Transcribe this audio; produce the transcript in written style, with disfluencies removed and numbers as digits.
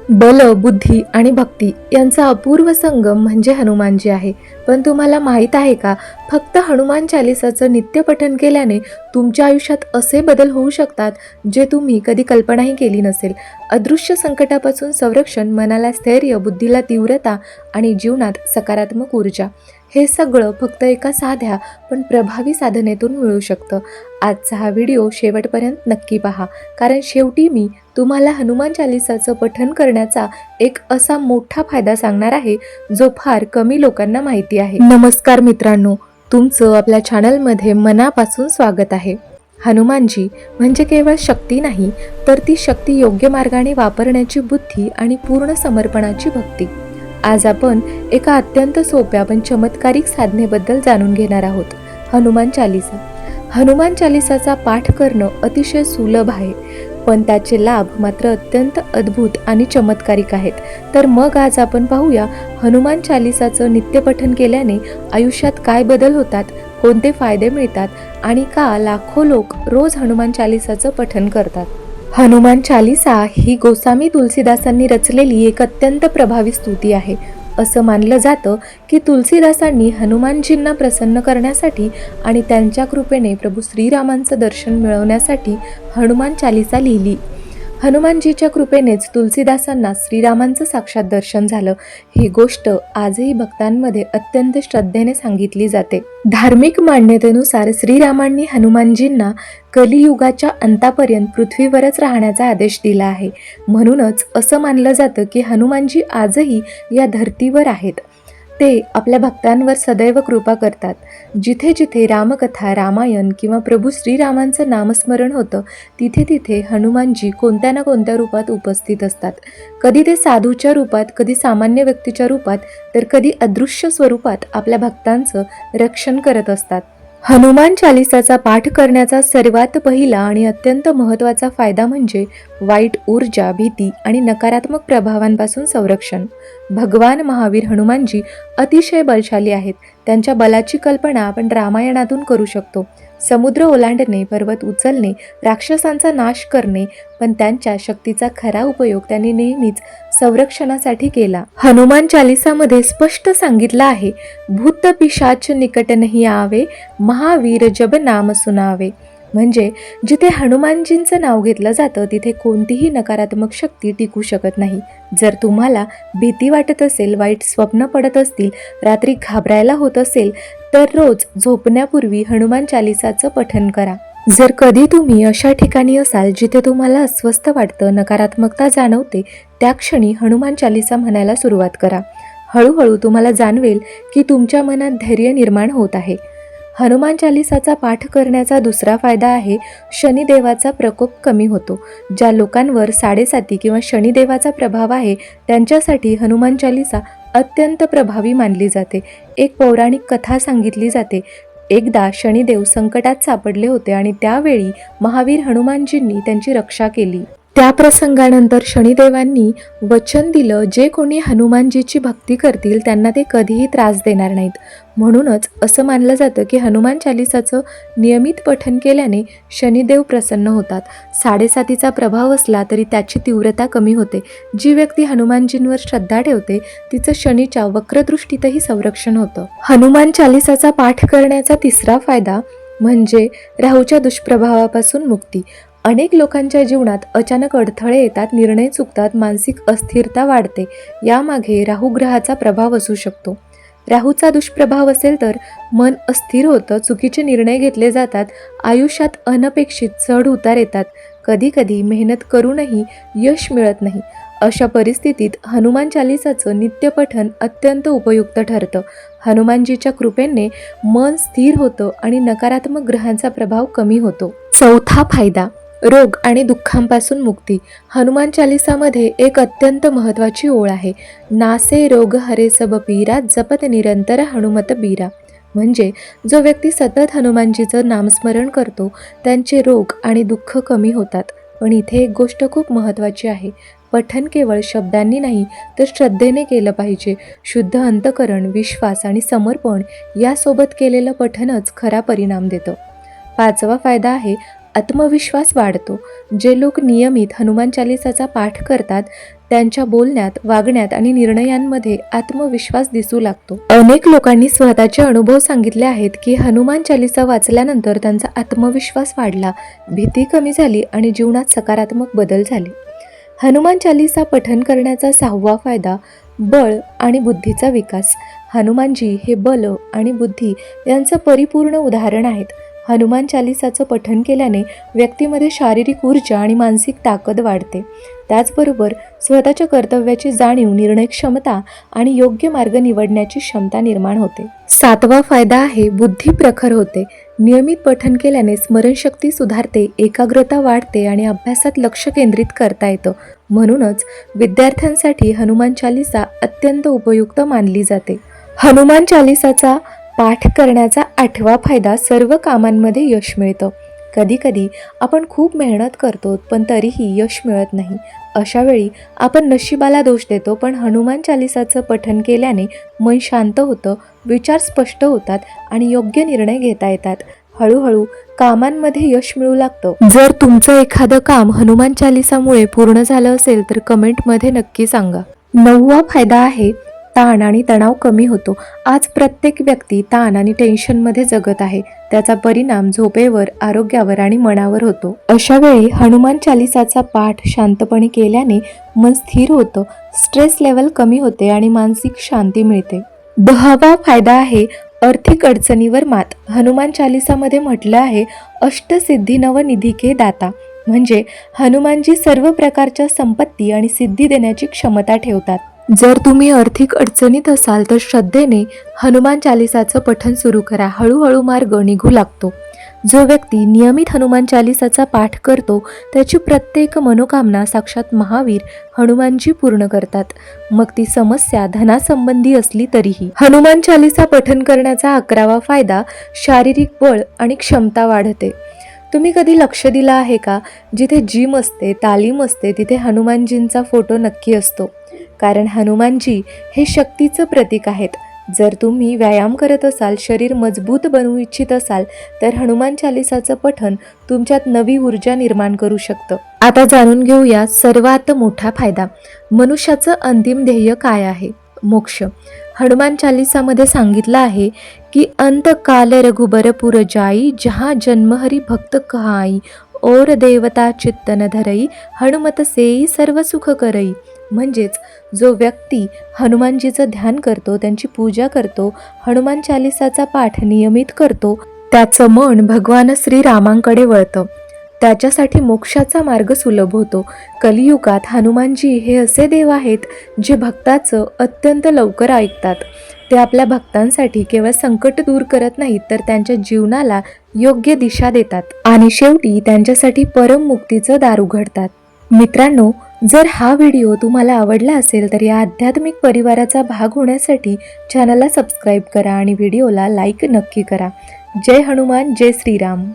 बल, बुद्धी आणि भक्ती यांचा अपूर्व संगम म्हणजे हनुमानजी आहे. पण तुम्हाला माहीत आहे का, फक्त हनुमान चालिसाचं नित्य पठण केल्याने तुमच्या आयुष्यात असे बदल होऊ शकतात जे तुम्ही कधी कल्पनाही केली नसेल. अदृश्य संकटापासून संरक्षण, मनाला स्थैर्य, बुद्धीला तीव्रता आणि जीवनात सकारात्मक ऊर्जा, हे सगळं फक्त एका साध्या पण प्रभावी साधनेतून मिळू शकतं. आजचा हा व्हिडिओ शेवटपर्यंत नक्की पहा, कारण शेवटी मी तुम्हाला हनुमान चालिसाचं पठण करण्याचा एक असा मोठा फायदा सांगणार आहे जो फार कमी लोकांना माहिती आहे. नमस्कार मित्रांनो, तुमचं आपल्या चॅनलमध्ये मनापासून स्वागत आहे. हनुमानजी म्हणजे केवळ शक्ती नाही, तर ती शक्ती योग्य मार्गाने वापरण्याची बुद्धी आणि पूर्ण समर्पणाची भक्ती. आज आपण एका अत्यंत सोप्या पण चमत्कारिक साधनेबद्दल जाणून घेणार आहोत, हनुमान चालिसा. हनुमान चालिसाचा पाठ करणं अतिशय सुलभ आहे, पण त्याचे लाभ मात्र अत्यंत अद्भुत आणि चमत्कारिक आहेत. तर मग आज आपण पाहूया, हनुमान चालिसाचं नित्यपठण केल्याने आयुष्यात काय बदल होतात, कोणते फायदे मिळतात आणि का लाखो लोक रोज हनुमान चालिसाचं पठण करतात. हनुमान चालिसा ही गोस्वामी तुलसीदासांनी रचलेली एक अत्यंत प्रभावी स्तुती आहे. असं मानलं जातं की तुलसीदासांनी हनुमानजींना प्रसन्न करण्यासाठी आणि त्यांच्या कृपेने प्रभू श्रीरामांचं दर्शन मिळवण्यासाठी हनुमान चालिसा लिहिली. हनुमानजीच्या कृपेनेच तुलसीदासांना श्रीरामांचं साक्षात दर्शन झालं. ही गोष्ट आजही भक्तांमध्ये अत्यंत श्रद्धेने सांगितली जाते. धार्मिक मान्यतेनुसार श्रीरामांनी हनुमानजींना कलियुगाच्या अंतापर्यंत पृथ्वीवरच राहण्याचा आदेश दिला आहे. म्हणूनच असं मानलं जातं की हनुमानजी आजही या धर्तीवर आहेत. ते आपल्या भक्तांवर सदैव कृपा करतात. जिथे जिथे रामकथा, रामायण किंवा प्रभू श्रीरामांचं नामस्मरण होतं, तिथे तिथे हनुमानजी कोणत्या ना कोणत्या रूपात उपस्थित असतात. कधी ते साधूच्या रूपात, कधी सामान्य व्यक्तीच्या रूपात, तर कधी अदृश्य स्वरूपात आपल्या भक्तांचं रक्षण करत असतात. हनुमान चालिसाचा पाठ करण्याचा सर्वात पहिला आणि अत्यंत महत्त्वाचा फायदा म्हणजे वाईट ऊर्जा, भीती आणि नकारात्मक प्रभावांपासून संरक्षण. भगवान महावीर हनुमानजी अतिशय बलशाली आहेत. त्यांच्या बलाची कल्पना आपण रामायणातून करू शकतो. समुद्र ओलांडणे, पर्वत उचलणे, राक्षसांचा नाश करणे, पण त्यांच्या शक्तीचा खरा उपयोग त्यांनी नेहमीच संरक्षणासाठी केला. हनुमान चालिसामध्ये स्पष्ट सांगितलं आहे, भूत पिशाच निकट नहीं आवे, महावीर जब नाम सुनावे. म्हणजे जिथे हनुमानजींचं नाव घेतलं जातं तिथे कोणतीही नकारात्मक शक्ती टिकू शकत नाही. जर तुम्हाला भीती वाटत असेल, वाईट स्वप्न पडत असतील, रात्री घाबरायला होत असेल, तर रोज झोपण्यापूर्वी हनुमान चालिसाचं पठण करा. जर कधी तुम्ही अशा ठिकाणी असाल जिथे तुम्हाला अस्वस्थ वाटतं, नकारात्मकता जाणवते, त्या क्षणी हनुमान चालिसा म्हणायला सुरुवात करा. हळूहळू तुम्हाला जाणवेल की तुमच्या मनात धैर्य निर्माण होत आहे. हनुमान चालिसाचा पाठ करण्याचा दुसरा फायदा आहे, शनिदेवाचा प्रकोप कमी होतो. ज्या लोकांवर साडेसाती किंवा शनिदेवाचा प्रभाव आहे, त्यांच्यासाठी हनुमान चालिसा अत्यंत प्रभावी मानली जाते. एक पौराणिक कथा सांगितली जाते. एकदा शनिदेव संकटात सापडले होते आणि त्यावेळी महावीर हनुमानजींनी त्यांची रक्षा केली. त्या प्रसंगानंतर शनिदेवांनी वचन दिलं, जे कोणी हनुमानजीची भक्ती करतील त्यांना ते कधीही त्रास देणार नाहीत. म्हणूनच असं मानलं जातं की हनुमान चालिसाचं नियमित पठण केल्याने शनिदेव प्रसन्न होतात. साडेसातीचा प्रभाव असला तरी त्याची तीव्रता कमी होते. जी व्यक्ती हनुमानजींवर श्रद्धा ठेवते तिचं शनीच्या वक्रदृष्टीतही संरक्षण होतं. हनुमान चालिसाचा पाठ करण्याचा तिसरा फायदा म्हणजे राहूच्या दुष्प्रभावापासून मुक्ती. अनेक लोकांच्या जीवनात अचानक अडथळे येतात, निर्णय चुकतात, मानसिक अस्थिरता वाढते. यामागे राहू ग्रहाचा प्रभाव असू शकतो. राहूचा दुष्प्रभाव असेल तर मन अस्थिर होतं, चुकीचे निर्णय घेतले जातात, आयुष्यात अनपेक्षित चढ उतार येतात, कधी कधी मेहनत करूनही यश मिळत नाही. अशा परिस्थितीत हनुमान चालिसाचं नित्यपठण अत्यंत उपयुक्त ठरतं. हनुमानजीच्या कृपेने मन स्थिर होतं आणि नकारात्मक ग्रहांचा प्रभाव कमी होतो. चौथा फायदा, रोग आणि दुःखांपासून मुक्ती. हनुमान चालिसामध्ये एक अत्यंत महत्त्वाची ओळ आहे, नासे रोग हरे सब पीरा, जपत निरंतर हनुमत बीरा. म्हणजे जो व्यक्ती सतत हनुमानजीचं नामस्मरण करतो त्यांचे रोग आणि दुःख कमी होतात. पण इथे एक गोष्ट खूप महत्त्वाची आहे, पठण केवळ शब्दांनी नाही तर श्रद्धेने केलं पाहिजे. शुद्ध अंतकरण, विश्वास आणि समर्पण यासोबत केलेलं पठणच खरा परिणाम देतं. पाचवा फायदा आहे, आत्मविश्वास वाढतो. जे लोक नियमित हनुमान चालिसाचा पाठ करतात त्यांच्या बोलण्यात, वागण्यात आणि निर्णयांमध्ये आत्मविश्वास दिसू लागतो. अनेक लोकांनी स्वतःचे अनुभव सांगितले आहेत की हनुमान चालीसा वाचल्यानंतर त्यांचा आत्मविश्वास वाढला, भीती कमी झाली आणि जीवनात सकारात्मक बदल झाले. हनुमान चालीसा पठण करण्याचा 6वा फायदा, बळ आणि बुद्धीचा विकास. हनुमानजी हे बल आणि बुद्धी यांचं परिपूर्ण उदाहरण आहेत. हनुमान चालीसाचं पठण केल्याने व्यक्तीमध्ये शारीरिक ऊर्जा आणि मानसिक ताकद वाढते. त्याचबरोबर स्वतःच्या कर्तव्याची जाणीव, निर्णय क्षमता आणि योग्य मार्ग निवडण्याची क्षमता निर्माण होते. 7वा फायदा आहे बुद्धी प्रखर होते. नियमित पठण केल्याने स्मरणशक्ती सुधारते, एकाग्रता वाढते आणि अभ्यासात लक्ष केंद्रित करता येतं. म्हणूनच विद्यार्थ्यांसाठी हनुमान चालीसा अत्यंत उपयुक्त मानली जाते. हनुमान चालीसाचा पाठ करण्याचा 8वा फायदा, सर्व कामांमध्ये यश मिळतं. कधीकधी आपण खूप मेहनत करतो पण तरीही यश मिळत नाही. अशा वेळी आपण नशिबाला दोष देतो, पण हनुमान चालीसाचं पठण केल्याने मन शांत होतं, विचार स्पष्ट होतात आणि योग्य निर्णय घेता येतात. हळूहळू कामांमध्ये यश मिळू लागतं. जर तुमचं एखादं काम हनुमान चालीसामुळे पूर्ण झालं असेल तर कमेंटमध्ये नक्की सांगा. 9वा फायदा आहे ताण आणि तणाव कमी होतो. आज प्रत्येक व्यक्ती ताण आणि टेन्शनमध्ये जगत आहे. त्याचा परिणाम झोपेवर, आरोग्यावर आणि मनावर होतो. अशा वेळी हनुमान चालीसाचा पाठ शांतपणे केल्याने मन स्थिर होतं, स्ट्रेस लेवल कमी होते आणि मानसिक शांती मिळते. 10वा फायदा आहे आर्थिक अडचणीवर मात. हनुमान चालीसामध्ये म्हटलं आहे, अष्टसिद्धी नवनिधीके दाता. म्हणजे हनुमानजी सर्व प्रकारच्या संपत्ती आणि सिद्धी देण्याची क्षमता ठेवतात. जर तुम्ही आर्थिक अडचणीत असाल तर श्रद्धेने हनुमान चालीसाचं पठण सुरू करा. हळूहळू मार्ग निघू लागतो. जो व्यक्ती नियमित हनुमान चालीसाचा पाठ करतो त्याची प्रत्येक मनोकामना साक्षात महावीर हनुमानजी पूर्ण करतात. मग ती समस्या धनासंबंधी असली तरीही. हनुमान चालीसा पठण करण्याचा 11वा फायदा, शारीरिक बळ आणि क्षमता वाढते. तुम्ही कधी लक्ष दिलं आहे का, जिथे जिम असते, तालीम असते, तिथे हनुमानजींचा फोटो नक्की असतो. कारण हनुमानजी हे शक्तीचं प्रतीक आहेत. जर तुम्ही व्यायाम करत असाल, शरीर मजबूत बनवू इच्छित असाल तर हनुमान चालीसाचं पठण तुमच्यात नवी ऊर्जा निर्माण करू शकतं. आता जाणून घेऊया सर्वात मोठा फायदा, मनुष्याचं अंतिम ध्येय काय आहे? मोक्ष. हनुमान चालीसामध्ये सांगितलं आहे की अंत काल रघुबरपुर जाई, जहाँ जन्महरी भक्त कहाई, और देवता चित्तन धरई, हनुमत सेई सर्व सुख करई. म्हणजेच जो व्यक्ती हनुमानजीचं ध्यान करतो, त्यांची पूजा करतो, हनुमान चालीसाचा पाठ नियमित करतो, त्याचं मन भगवान श्रीरामांकडे वळतं. त्याच्यासाठी मोक्षाचा मार्ग सुलभ होतो. कलियुगात हनुमानजी हे असे देव आहेत जे भक्ताचं अत्यंत लवकर ऐकतात. ते आपल्या भक्तांसाठी केवळ संकट दूर करत नाहीत तर त्यांच्या जीवनाला योग्य दिशा देतात आणि शेवटी त्यांच्यासाठी परम मुक्तीचं दार उघडतात. मित्रांनो, जर हा व्हिडिओ तुम्हाला आवडला असेल तर या आध्यात्मिक परिवाराचा भाग होण्यासाठी चॅनलला सबस्क्राईब करा आणि व्हिडिओला लाईक नक्की करा. जय हनुमान, जय श्रीराम.